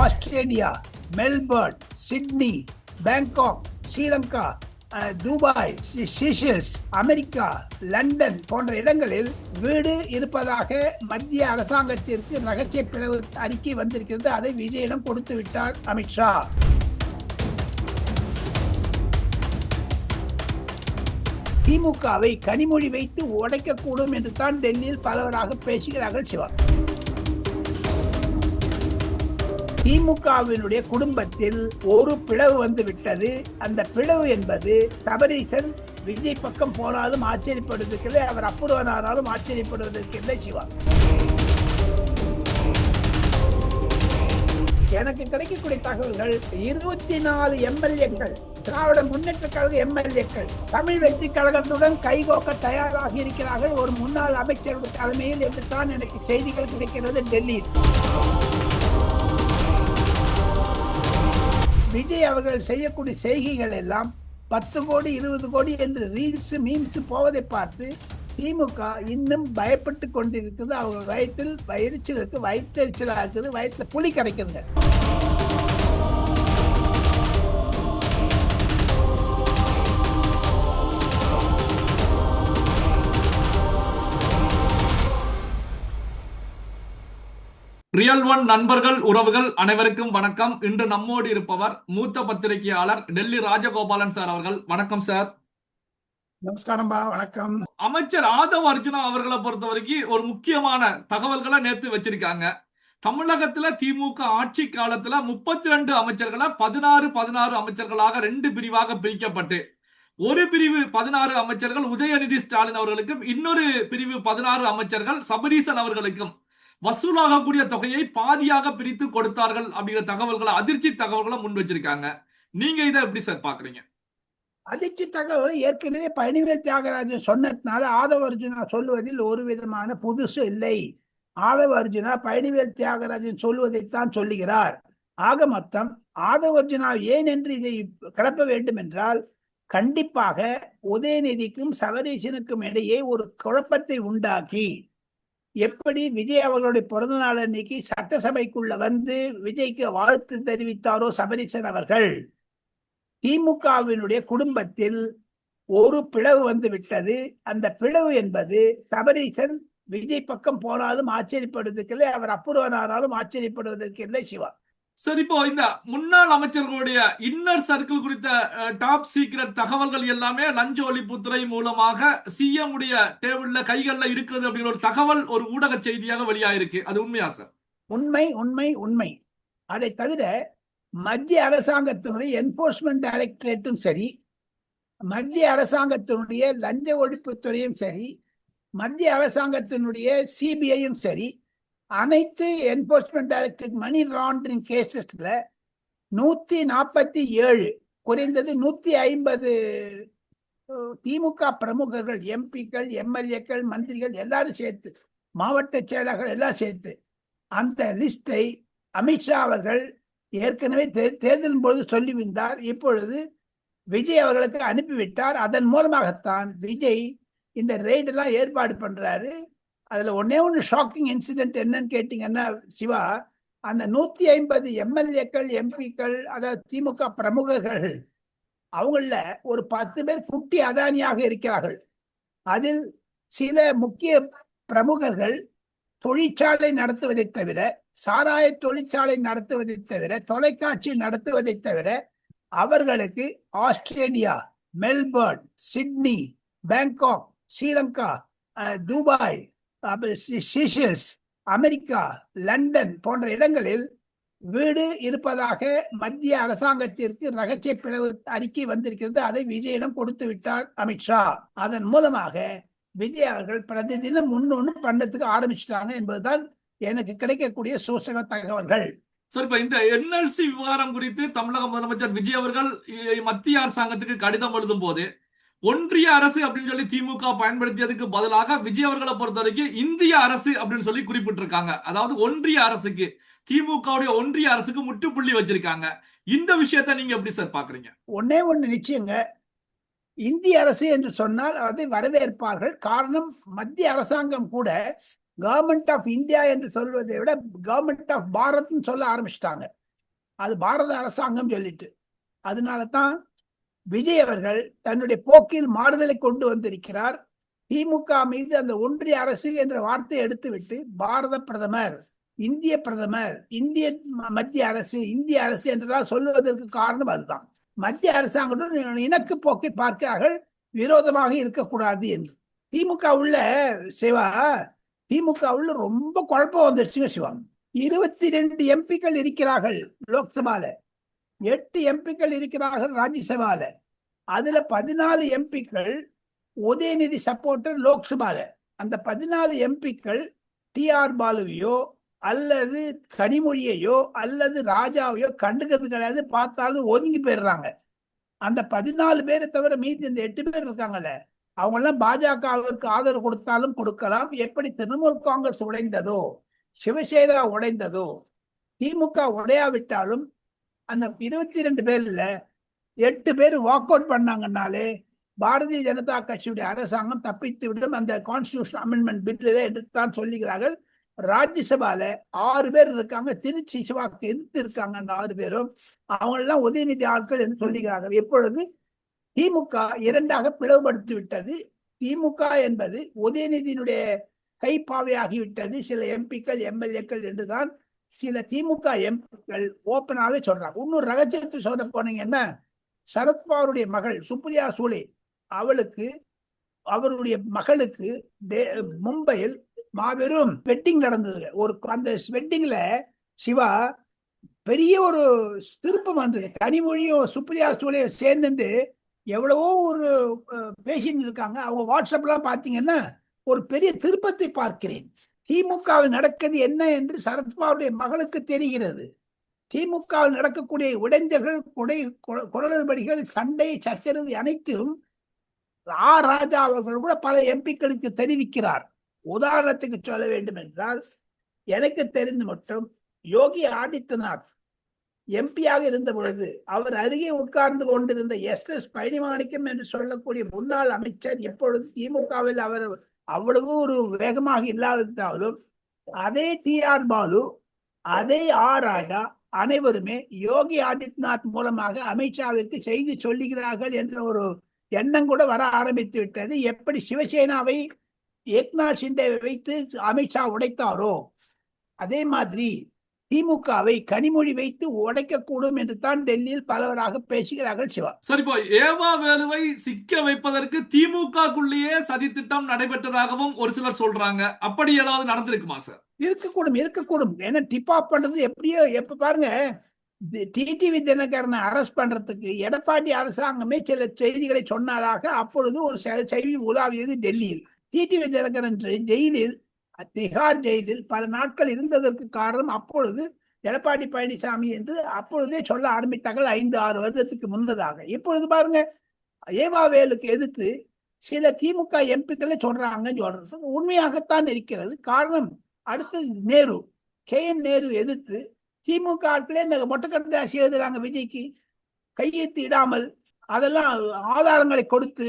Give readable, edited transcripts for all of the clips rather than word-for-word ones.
Australia, Melbourne, Sydney, Bangkok, Sri Lanka, Dubai, seashells, America, London போன்ற இடங்களில் வீடு இருப்பதாக மத்திய அரசாங்கத்திற்கு ரகசிய பிளவு அறிக்கை வந்திருக்கிறது. அதை விஜயிடம் கொடுத்து விட்டார் அமித்ஷா. திமுகவை கனிமொழி வைத்து உடைக்கக்கூடும் என்று தான் டெல்லியில் பலவராக பேசுகிறார்கள். சிவா, திமுகவினுடைய குடும்பத்தில் ஒரு பிளவு வந்து விட்டது. அந்த பிளவு என்பது சபரீசன் விஜய் பக்கம் போனாலும் ஆச்சரியப்படுவதற்கில்லை, அவர் அப்புறவனாலும் ஆச்சரியப்படுவதற்கில்லை. சிவா, எனக்கு கிடைக்கக்கூடிய தகவல்கள் 24 எம்எல்ஏக்கள், திராவிட முன்னேற்ற கழக எம்எல்ஏக்கள் தமிழ் வெற்றி கழகத்துடன் கைகோக்க தயாராக இருக்கிறார்கள் ஒரு முன்னாள் அமைச்சருடைய தலைமையில் என்று தான் எனக்கு செய்திகள் கிடைக்கிறது டெல்லியில். விஜய் அவர்கள் செய்யக்கூடிய செய்கைகள் எல்லாம் 10 கோடி 20 கோடி என்று ரீல்ஸ் மீம்ஸ் போவதை பார்த்து திமுக இன்னும் பயப்பட்டு கொண்டிருக்குது. அவங்க வயிற்றில் எரிச்சல் இருக்கு, வயிற்றெரிச்சலாக இருக்குது, வயிற்றுல புலி கரைக்குதுங்க. ரியல் ஒன் நண்பர்கள் உறவுகள் அனைவருக்கும் வணக்கம். இன்று நம்மோடு இருப்பவர் மூத்த பத்திரிகையாளர் டெல்லி ராஜகோபாலன் சார் அவர்கள். வணக்கம் சார். நமஸ்காரம்பா, வணக்கம். அமைச்சர் ஆதவ் அர்ஜுனா அவர்களை பொறுத்த வரைக்கும் ஒரு முக்கியமான தகவல்களை நேத்து வச்சிருக்காங்க. தமிழகத்துல திமுக ஆட்சி காலத்துல 32 அமைச்சர்களை 16 அமைச்சர்களாக 2 பிரிவாக பிரிக்கப்பட்டு ஒரு பிரிவு 16 அமைச்சர்கள் உதயநிதி ஸ்டாலின் அவர்களுக்கும், இன்னொரு பிரிவு 16 அமைச்சர்கள் சபரீசன் அவர்களுக்கும் வசூலாகக்கூடிய தொகையை பாதியாக பிரித்து கொடுத்தார்கள் அப்படிங்கிற தகவல்களை, அதிர்ச்சி தகவல்களை முன் வச்சிருக்காங்க. நீங்க இதை எப்படி சார் பாக்குறீங்க? அதிர்ச்சி தகவல் ஏற்கனவே பழனிவேல் தியாகராஜன் சொன்னதுனால ஆதவ அர்ஜுனா சொல்லுவதில் ஒரு விதமான புதுசு இல்லை. ஆதவ அர்ஜுனா பழனிவேல் தியாகராஜன் சொல்லுவதைத்தான் சொல்லுகிறார். ஆக மொத்தம் ஆதவ அர்ஜுனா ஏன் என்று இதை கிளப்ப வேண்டும் என்றால், கண்டிப்பாக உதயநிதிக்கும் சபரீசனுக்கும் இடையே ஒரு குழப்பத்தை உண்டாக்கி, எப்படி விஜய் அவர்களுடைய பிறந்த நாள் அன்னைக்கு சட்டசபைக்குள்ள வந்து விஜய்க்கு வாழ்த்து தெரிவித்தாரோ சபரீசன் அவர்கள், திமுகவினுடைய குடும்பத்தில் ஒரு பிளவு வந்து விட்டது. அந்த பிளவு என்பது சபரீசன் விஜய் பக்கம் போனாலும் ஆச்சரியப்படுவதற்கில்லை, அவர் அப்புறவனாலும் ஆச்சரியப்படுவதற்கில்லை. சிவா சார், இப்போ இந்த முன்னாள் அமைச்சர்களுடைய இன்னர் சர்க்கிள் குறித்த டாப் சீக்ரெட் தகவல்கள் எல்லாமே லஞ்ச ஒழிப்புத்துறை மூலமாக சிஎம் உடைய டேபிள்ல கைகள்ல இருக்கிறது அப்படிங்கிற ஒரு தகவல் ஒரு ஊடக செய்தியாக வெளியாயிருக்கு. அது உண்மையா சார்? உண்மை உண்மை உண்மை. அதை தவிர மத்திய அரசாங்கத்தினுடைய என்போர்ஸ்மெண்ட் டைரக்டரேட்டும் சரி, மத்திய அரசாங்கத்தினுடைய லஞ்ச ஒழிப்புத்துறையும் சரி, மத்திய அரசாங்கத்தினுடைய சிபிஐயும் சரி, அனைத்து என்போர்ஸ்மெண்ட் டைரக்டரேட் மணி லாண்டரிங் கேசஸ்ல 147, குறைந்தது 150 திமுக பிரமுகர்கள், எம்பிக்கள், எம்எல்ஏக்கள், மந்திரிகள் எல்லாரும் சேர்த்து, மாவட்ட செயலாளர்கள் எல்லாம் சேர்த்து அந்த லிஸ்டை அமித்ஷா அவர்கள் ஏற்கனவே தேர்தலின் பொழுது சொல்லிவிட்டார். இப்பொழுது விஜய் அவர்களுக்கு அனுப்பிவிட்டார். அதன் மூலமாகத்தான் விஜய் இந்த ரெய்டெல்லாம் ஏற்பாடு பண்றாரு. அதுல ஒண்ணு ஷாக்கிங் இன்சிடென்ட் என்னன்னு கேட்டீங்கன்னா சிவா, அந்த 150 எம்எல்ஏக்கள், எம்பிக்கள், அதாவது திமுக பிரமுகர்கள், அவங்கள ஒரு 10 பேர் குட்டி அதானியாக இருக்கிறார்கள். அதில் சில முக்கிய பிரமுகர்கள் தொழிற்சாலை நடத்துவதை தவிர, சாராய தொழிற்சாலை நடத்துவதை தவிர, தொலைக்காட்சி நடத்துவதை தவிர, அவர்களுக்கு Australia, Melbourne, Sydney, Bangkok, Sri Lanka, Dubai, seashells, America, London போன்ற இடங்களில் வீடு இருப்பதாக மத்திய அரசாங்கத்திற்கு ரகசிய பிளவு அறிக்கை வந்திருக்கிறது. அதை விஜயிடம் கொடுத்து விட்டார் அமித்ஷா. அதன் மூலமாக விஜய் அவர்கள் பிரதிதினம் முன்னொன்னு பண்ணத்துக்கு ஆரம்பிச்சிட்டாங்க என்பதுதான் எனக்கு கிடைக்கக்கூடிய சூசக தகவல்கள். சார், இப்ப இந்த என்எல்சி விவகாரம் குறித்து தமிழக முதலமைச்சர் விஜய் அவர்கள் மத்திய அரசாங்கத்துக்கு கடிதம் எழுதும் போது ஒன்றிய அரசு அப்படின்னு சொல்லி திமுக பயன்படுத்தியதுக்கு பதிலாக விஜய் அவர்களை பொறுத்த வரைக்கும் இந்திய அரசு அப்படின்னு சொல்லி குறிப்பிட்டிருக்காங்க. அதாவது ஒன்றிய அரசுக்கு, திமுகவுடைய ஒன்றிய அரசுக்கு முற்றுப்புள்ளி வச்சிருக்காங்க. இந்த விஷயத்தை நீங்க எப்படி சார் பாக்குறீங்க? ஒண்ணு நிச்சயங்க, இந்திய அரசு என்று சொன்னால் அதை வரவேற்பார்கள். காரணம், மத்திய அரசாங்கம் கூட கவர்மெண்ட் ஆஃப் இந்தியா என்று சொல்வதை விட கவர்மெண்ட் ஆஃப் பாரத் சொல்ல ஆரம்பிச்சிட்டாங்க. அது பாரத அரசாங்கம் சொல்லிட்டு. அதனால தான் விஜய் அவர்கள் தன்னுடைய போக்கில் மாறுதலை கொண்டு வந்திருக்கிறார். திமுக மீது அந்த ஒன்றிய அரசு என்ற வார்த்தையை எடுத்துவிட்டு பாரத பிரதமர், இந்திய பிரதமர், இந்திய மத்திய அரசு, இந்திய அரசு என்றெல்லாம் சொல்லுவதற்கு காரணம் அதுதான். மத்திய அரசாங்கத்துடன் இணக்கு போக்கை பார்க்கிறார்கள், விரோதமாக இருக்கக்கூடாது என்று. திமுக உள்ள சிவா, திமுக உள்ள ரொம்ப குழப்பம் வந்துருச்சுங்க சிவா. 22 எம்பிக்கள் இருக்கிறார்கள் லோக்சபால, 8 எம்பிக்கள் இருக்கிறார்கள் ராஜ்யசபால. அதுல 14 எம்பிக்கள் உதயநிதி சப்போர்ட்டர் லோக்சபால. அந்த 14 எம்பிக்கள் டிஆர் பாலுவையோ அல்லது கனிமொழியையோ அல்லது ராஜாவையோ கண்டுக்கிறது கிடையாது, பார்த்தாலும் ஒதுங்கி போயிடுறாங்க. அந்த 14 பேரை தவிர மீதி இந்த 8 பேர் இருக்காங்கல்ல, அவங்க எல்லாம் பாஜகவிற்கு ஆதரவு கொடுத்தாலும் கொடுக்கலாம். எப்படி திரிணாமுல் காங்கிரஸ் உடைந்ததோ, சிவசேனா உடைந்ததோ, திமுக உடையாவிட்டாலும் அந்த 22 பேர்ல 8 பேர் வாக் அவுட் பண்ணாங்கன்னாலே பாரதிய ஜனதா கட்சியுடைய அரசாங்கம் தப்பித்து விடும். அந்த கான்ஸ்டிடியூஷன் அமெண்ட்மெண்ட் பில்லை எடுத்துதான் சொல்லுகிறார்கள். ராஜ்யசபால 6 பேர் இருக்காங்க, திருச்சி சிவாக்கு எதிர்த்து இருக்காங்க. அந்த 6 பேரும் அவங்க எல்லாம் உதயநிதி ஆட்கள் என்று சொல்லுகிறார்கள். எப்பொழுது திமுக 2ஆக பிளவுபடுத்தி விட்டது. திமுக என்பது உதயநிதியினுடைய கைப்பாவையாகிவிட்டது. சில எம்பிக்கள், எம்எல்ஏக்கள் என்றுதான் சில திமுக எம்பிக்கள் ஓப்பனாவே சொல்றாங்க. இன்னொரு ரகசியத்தை சொல்ல போனீங்கன்னா, சரத்பவாருடைய மகள் சுப்ரியா சூலே, அவருடைய மகளுக்கு மும்பையில் மாபெரும் வெட்டிங் நடந்தது. அந்த வெட்டிங்ல சிவா பெரிய ஒரு திருப்பம் வந்தது. கனிமொழியும் சுப்ரியா சூலையும் சேர்ந்து எவ்வளவோ ஒரு பேசிட்டு இருக்காங்க. அவங்க வாட்ஸ்அப்லாம் பார்த்தீங்கன்னா ஒரு பெரிய திருப்பத்தை பார்க்கிறேன். திமுகவில் நடக்கிறது என்ன என்று சரத்பவாருடைய மகளுக்கு தெரிகிறது. திமுகவில் நடக்கக்கூடிய உடைஞ்சல்கள், குரல்படிகள், சண்டை, சச்சரவு அனைத்தும் ராஜா அவர்கள் கூட பல எம்பிக்களுக்கு தெரிவிக்கிறார். உதாரணத்துக்கு சொல்ல வேண்டும் என்றால், எனக்கு தெரிந்து மட்டும் யோகி ஆதித்யநாத் எம்பியாக இருந்த பொழுது அவர் அருகே உட்கார்ந்து கொண்டிருந்த எஸ் பழனிமாணிக்கம் என்று சொல்லக்கூடிய முன்னாள் அமைச்சர், எப்பொழுது திமுகவில் அவர் அவ்வளவு ஒரு வேகமாக இல்லாவிட்டாலும், அதே டிஆர் பாலு, அதே ராஜா அனைவருமே யோகி ஆதித்யநாத் மூலமாக அமித்ஷாவிற்கு செய்தி சொல்லுகிறார்கள் என்ற ஒரு எண்ணம் கூட வர ஆரம்பித்து விட்டது. எப்படி சிவசேனாவை ஏக்நாத் ஷிண்டே வைத்து அமித்ஷா உடைத்தாரோ, அதே மாதிரி திமுகவை கனிமொழி வைத்து உடைக்கக்கூடும் என்று தான் டெல்லியில் பலவராக பேசுகிறார்கள். சிவா, சரி, இப்போ ஏவா வேலுவை சிக்க வைப்பதற்கு திமுகக்குள்ளேயே சதி திட்டம் நடைபெற்றதாகவும் ஒரு சிலர் சொல்றாங்க. அப்படி ஏதாவது நடந்திருக்குமா சார்? இருக்கக்கூடும். ஏன்னா டிப் ஆஃப் பண்றது எப்படியோ, எப்ப பாருங்க, டிடிவி தினகரனை அரெஸ்ட் பண்றதுக்கு எடப்பாடி அரசாங்கமே சில செய்திகளை சொன்னதாக அப்பொழுது ஒரு செய்தி உலாவியது டெல்லியில். டிடிவி தினகரன் ஜெயிலில், திகார் ஜெயிலில் பல நாட்கள் இருந்ததற்கு காரணம் அப்பொழுது எடப்பாடி பழனிசாமி என்று அப்பொழுதே சொல்ல ஆரம்பித்தார்கள், 5-6 வருடத்துக்கு முன்னதாக. இப்பொழுது பாருங்க, ஏவாவேலுக்கு எதிர்த்து சில திமுக எம்பிக்களே சொல்றது உண்மையாகத்தான் இருக்கிறது. காரணம், அடுத்து KN நேரு எதிர்த்து திமுக ஆட்களே இந்த மொட்டைக்கட்டாசி எழுதுறாங்க விஜய்க்கு, கையெழுத்து இடாமல் அதெல்லாம் ஆதாரங்களை கொடுத்து,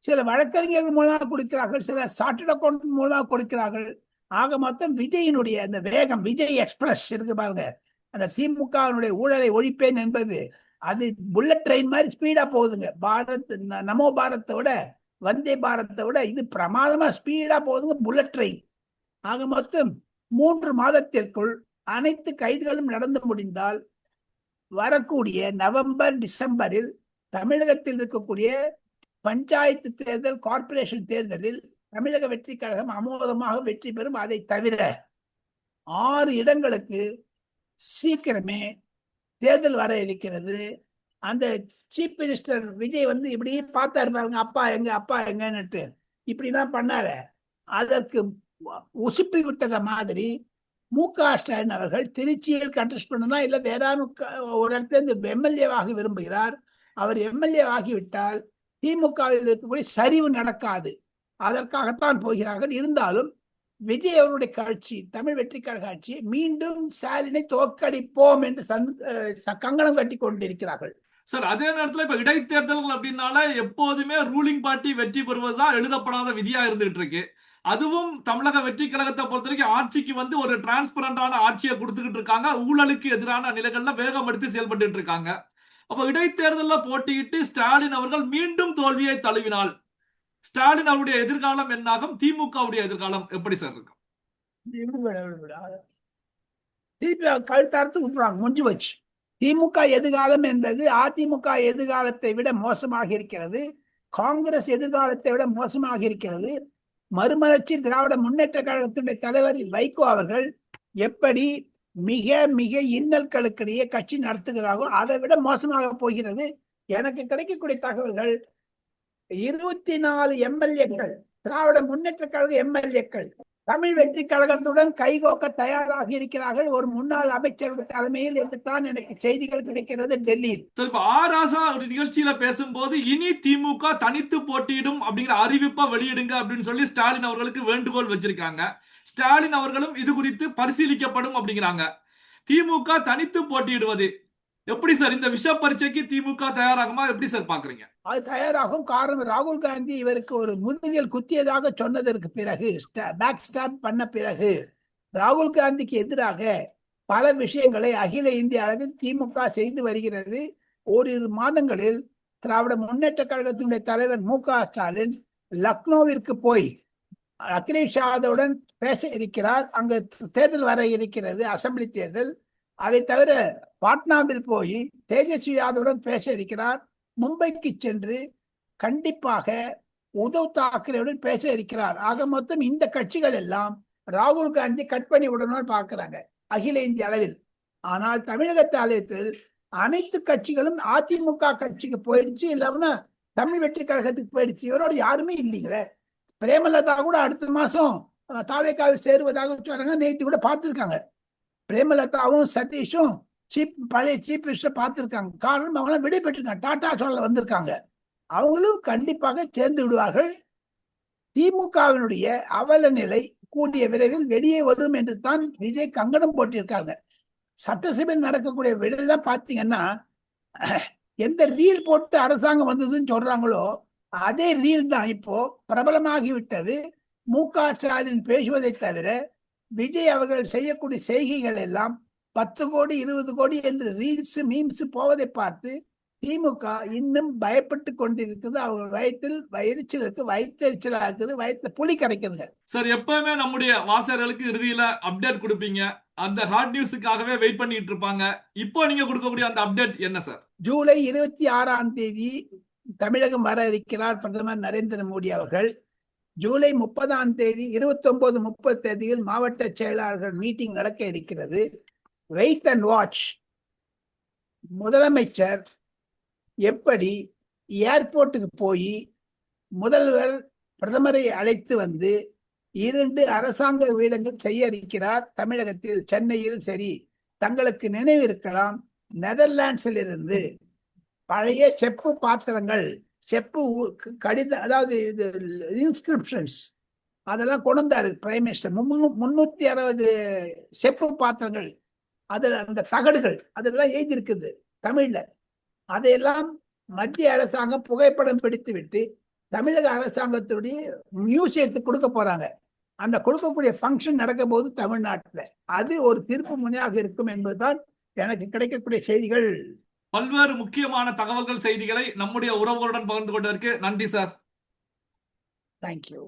சில வழக்கறிஞர்கள் மூலமாக கொடுக்கிறார்கள், சில சார்ட்டர்ட் அக்கௌண்ட் மூலமாக கொடுக்கிறார்கள். ஆக மொத்தம் விஜயினுடைய அந்த வேகம், விஜய் எக்ஸ்பிரஸ் இருக்கு பாருங்க, அந்த திமுகவினுடைய ஊழலை ஒழிப்பேன் என்பது அது புல்லட் ட்ரெயின் மாதிரி ஸ்பீடா போகுதுங்க. நமோ பாரத்தை விட, வந்தே பாரத்தை விட இது பிரமாதமா ஸ்பீடா போகுதுங்க, புல்லட் ட்ரெயின். ஆக மொத்தம் 3 மாதத்திற்குள் அனைத்து கைதுகளும் நடந்து முடிந்தால் வரக்கூடிய நவம்பர், டிசம்பரில் தமிழகத்தில் இருக்கக்கூடிய பஞ்சாயத்து தேர்தல், கார்பரேஷன் தேர்தலில் தமிழக வெற்றி கழகம் அமோதமாக வெற்றி பெறும். அதை தவிர 6 இடங்களுக்கு சீக்கிரமே தேர்தல் வர இருக்கிறது. அந்த சீஃப் மினிஸ்டர் விஜய் இப்படி பார்த்தாரு பாருங்க, அப்பா எங்கன்னுட்டு இப்படிதான் பண்ணாரு. அதற்கு உசுப்பி விட்டத மாதிரி மு.க. ஸ்டாலின் அவர்கள் திருச்சியில் கண்டெஸ்ட் பண்ணதா இல்ல வேற ஒரு இடத்துல எம்எல்ஏவாக விரும்புகிறார். அவர் எம்எல்ஏ ஆகிவிட்டால் திமுகவில் இருக்கக்கூடிய சரிவு நடக்காது, அதற்காகத்தான் போகிறார்கள். இருந்தாலும் விஜய் அவருடைய கட்சி, தமிழ் வெற்றி கழக கட்சி, மீண்டும் ஸ்டாலினை தோற்கடிப்போம் என்று கங்கணம் கட்டி கொண்டிருக்கிறார்கள். சார், அதே நேரத்தில் இப்ப இடைத்தேர்தல்கள் அப்படின்னால எப்போதுமே ரூலிங் பார்ட்டி வெற்றி பெறுவதுதான் எழுதப்படாத விதியா இருந்துகிட்டு இருக்கு. அதுவும் தமிழக வெற்றி கழகத்தை பொறுத்த வரைக்கும் ஆட்சிக்கு வந்து ஒரு டிரான்ஸ்பரண்டான ஆட்சியை கொடுத்துக்கிட்டு இருக்காங்க. ஊழலுக்கு எதிரான நிலைகள்ல வேகம் எடுத்து செயல்பட்டு இருக்காங்க. அப்போ இடைத்தேர்தலில் போட்டியிட்டு ஸ்டாலின் அவர்கள் மீண்டும் தோல்வியை தழுவினால் ஸ்டாலின் அவருடைய எதிர்காலம் என்னாகும்? திமுகவுடைய எதிர்காலம் எப்படி சார் இருக்கும்? திருப்பி கழுத்தார்த்து விட்டுறாங்க, முடிஞ்சு வச்சு. திமுக எதிர்காலம் என்பது அதிமுக எதிர்காலத்தை விட மோசமாக இருக்கிறது. காங்கிரஸ் எதிர்காலத்தை விட மோசமாக இருக்கிறது. மறுமலர்ச்சி திராவிட முன்னேற்ற கழகத்தினுடைய தலைவர் வைகோ அவர்கள் எப்படி மிக மிக இன்னல்களுக்கிடையே கட்சி நடத்துகிறார்களோ அதை விட மோசமாக போகிறது. எனக்கு கிடைக்கக்கூடிய தகவல்கள் 24 எம்எல்ஏக்கள், திராவிட முன்னேற்ற கழக எம்எல்ஏக்கள் தமிழ் வெற்றி கழகத்துடன் கைகோக்க தயாராக இருக்கிறார்கள் ஒரு முன்னாள் அமைச்சருடைய தலைமையில் என்றுதான் எனக்கு செய்திகள் கிடைக்கிறது டெல்லியில். ஆராசா ஒரு நிகழ்ச்சியில பேசும்போது இனி திமுக தனித்து போட்டியிடும் அப்படிங்கிற அறிவிப்பை வெளியிடுங்க அப்படின்னு சொல்லி ஸ்டாலின் அவர்களுக்கு வேண்டுகோள் வச்சிருக்காங்க. ஸ்டாலின் அவர்களும் இது குறித்து பரிசீலிக்கப்படும் அப்படிங்கிறாங்க. திமுக தனித்து போட்டியிடுவது எப்படி சார்? இந்த விஷ பரீட்சைக்கு திமுக தயாராகுமா? எப்படி சார் பாக்குறீங்க? அது தயாராகும். காரணம், ராகுல் காந்தி இவருக்கு ஒரு முன்னிலையில் குத்தியதாக சொன்னதற்கு பிறகு, பேக் ஸ்டாப் பண்ண பிறகு, ராகுல் காந்திக்கு எதிராக பல விஷயங்களை அகில இந்திய அளவில் திமுக செய்து வருகிறது. ஓரிரு மாதங்களில் திராவிட முன்னேற்ற கழகத்தினுடைய தலைவர் மு.க.ஸ்டாலின் லக்னோவிற்கு போய் அகிலேஷ் யாதவுடன் பேச இருக்கிறார். அங்கு தேர்தல் வர இருக்கிறது, அசம்பிளி தேர்தல். அதை தவிர பாட்னாவில் போய் தேஜஸ்வி யாதவுடன் பேச இருக்கிறார். மும்பைக்கு சென்று கண்டிப்பாக உத்தவ் தாக்கரேவுடன் பேச இருக்கிறார். ஆக மொத்தம் இந்த கட்சிகள் எல்லாம் ராகுல் காந்தி கட் பண்ணி விடணும்னு பார்க்கிறாங்க அகில இந்திய அளவில். ஆனால் தமிழக தலைவத்தில் அனைத்து கட்சிகளும் அதிமுக கட்சிக்கு போயிடுச்சு, இல்லைன்னா தமிழ் வெற்றி கழகத்துக்கு போயிடுச்சு. இவரோட யாருமே இல்லைங்கிற. பிரேமலதா கூட அடுத்த மாசம் தாவேக்காவில் சேருவதாக சொல்றாங்க. நேற்று கூட பார்த்துருக்காங்க. பிரேமலதாவும் சதீஷும் பழைய சீஃப் மினிஸ்டர் பார்த்திருக்காங்க. காரணம், அவங்க விடை பெற்றிருக்காங்க, டாடா சொல்ல வந்திருக்காங்க. அவங்களும் கண்டிப்பாக சேர்ந்து விடுவார்கள். திமுகவினுடைய அவல நிலை கூடிய விரைவில் வெளியே வரும் என்று தான் விஜய் கங்கணம் போட்டிருக்காங்க. சட்டசபையில் நடக்கக்கூடிய விடையெல்லாம் பார்த்தீங்கன்னா, எந்த ரீல் போட்டு அரசாங்கம் வந்ததுன்னு சொல்றாங்களோ அதே ரீல் தான் இப்போ பிரபலமாகிவிட்டது. மு.க.ஸ்டாலின் பேசுவதை தவிர விஜய் அவர்கள் செய்யக்கூடிய செய்கைகள் எல்லாம் 10 கோடி 20 கோடி என்று ரீல்ஸ் மீம்ஸ் போவதை பார்த்து திமுக இன்னும் பயப்பட்டு கொண்டிருக்குது. அவங்க வயிற்றில் எரிச்சலுக்கு வயிற்றெரிச்சலா இருக்குது, வயிற்றுல புலி கரைக்குதுங்க. சார், எப்பவுமே நம்முடைய வாசகர்களுக்கு இறுதியில அப்டேட் கொடுப்பீங்க. அந்த ஹாட் நியூஸுக்காகவே வெயிட் பண்ணிட்டு இருப்பாங்க. இப்போ நீங்க கொடுக்கக்கூடிய அந்த அப்டேட் என்ன சார்? ஜூலை 26ஆம் தேதி தமிழகம் வர இருக்கிறார் பிரதமர் நரேந்திர மோடி அவர்கள். ஜூலை 30ஆம் தேதி 29, 30 தேதியில் மாவட்ட செயலாளர்கள் மீட்டிங் நடக்க இருக்கிறது. Wait and watch. முதலமைச்சர் எப்படி ஏர்போர்ட்டுக்கு போய் முதல்வர் பிரதமரை அழைத்து வந்து 2 அரசாங்க வீடங்கள் செய்ய இருக்கிறார் தமிழகத்தில், சென்னையில். சரி, தங்களுக்கு நினைவு இருக்கலாம், நெதர்லாண்ட்ஸில் இருந்து பழைய செப்பு பாத்திரங்கள், செப்பு கடிதம், அதாவது இது இன்ஸ்கிரிப்ஷன்ஸ், அதெல்லாம் கொண்டு வந்தாரு பிரைம் மினிஸ்டர். 360 செப்பு பாத்திரங்கள், அதுல அந்த தகடுகள் அதெல்லாம் எழுதியிருக்குது தமிழ்ல. அதையெல்லாம் மத்திய அரசாங்கம் புகைப்படம் பிடித்து விட்டு தமிழக அரசாங்கத்துடைய மியூசியத்துக்கு கொடுக்க போறாங்க. அந்த கொடுக்கக்கூடிய ஃபங்க்ஷன் நடக்க போது தமிழ்நாட்டில் அது ஒரு திருப்பு முனையாக இருக்கும் என்பதுதான் எனக்கு கிடைக்கக்கூடிய செய்திகள். பல்வேறு முக்கியமான தகவல்கள், செய்திகளை நம்முடைய உறவுகளுடன் பகிர்ந்து கொண்டதற்கு நன்றி சார். தேங்க்யூ.